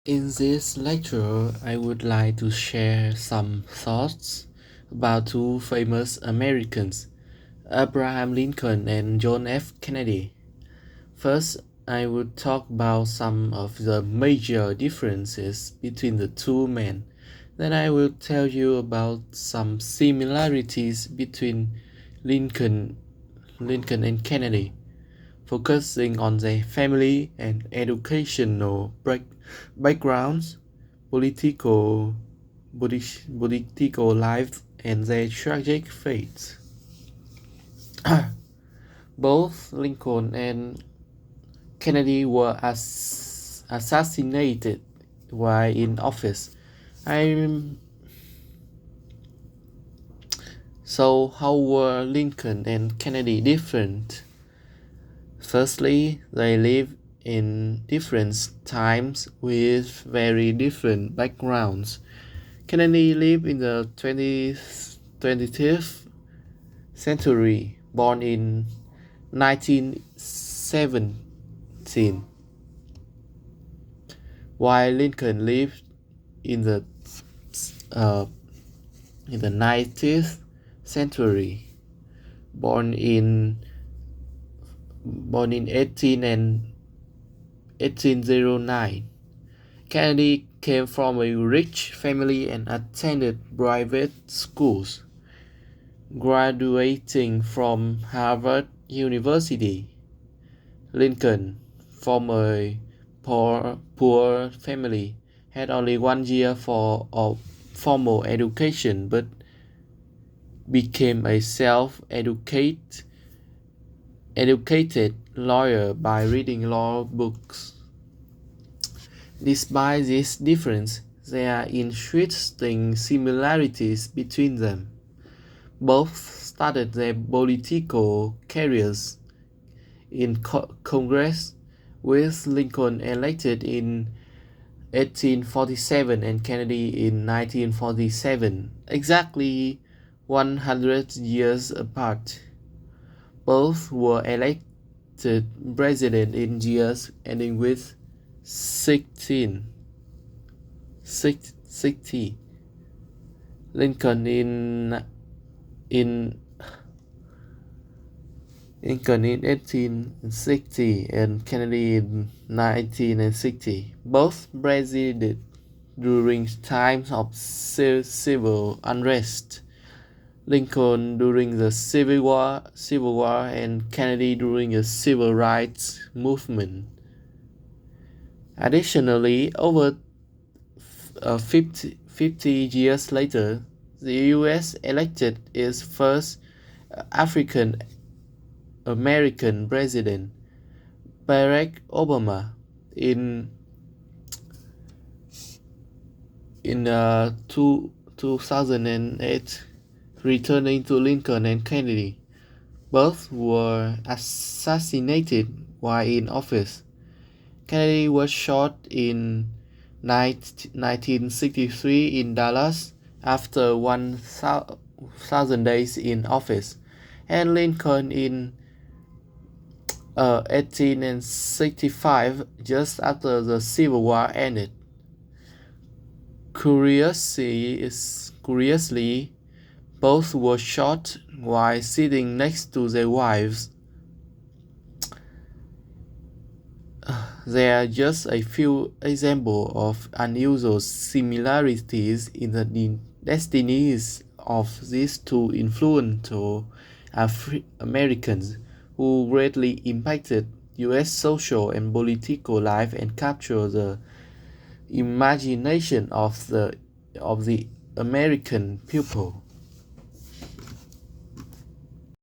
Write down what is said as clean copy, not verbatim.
In this lecture, I would like to share some thoughts about two famous Americans, Abraham Lincoln and John F. Kennedy. First, I would talk about some of the major differences between the two men. Then I will tell you about some similarities between Lincoln, Lincoln and Kennedy, focusing on their family and educational backgrounds, political, political life, and their tragic fates. Both Lincoln and Kennedy were assassinated while in office. I'm So how were Lincoln and Kennedy different? Firstly, they lived in different times with very different backgrounds. Kennedy lived in the 20th century, born in 1917, while Lincoln lived in the uh, 19th century, born in 1809. Kennedy came from a rich family and attended private schools, graduating from Harvard University. Lincoln, from a poor family, had only 1 year of formal education but became a educated lawyer by reading law books. Despite this difference, there are interesting similarities between them. Both started their political careers in Congress, with Lincoln elected in 1847 and Kennedy in 1947, exactly 100 years apart. Both were elected president in years ending with 1660. Lincoln in 1860 and Kennedy in 1960. Both presided during times of civil unrest. Lincoln during the Civil War, and Kennedy during the Civil Rights Movement. Additionally, over 50 years later, the U.S. elected its first African American president, Barack Obama, in 2008, returning to Lincoln and Kennedy. Both were assassinated while in office. Kennedy was shot in 1963 in Dallas after 1,000 days in office, and Lincoln in 1865, just after the Civil War ended. Curiously, both were shot while sitting next to their wives. There are just a few examples of unusual similarities in the destinies of these two influential Americans who greatly impacted U.S. social and political life and captured the imagination of the American people.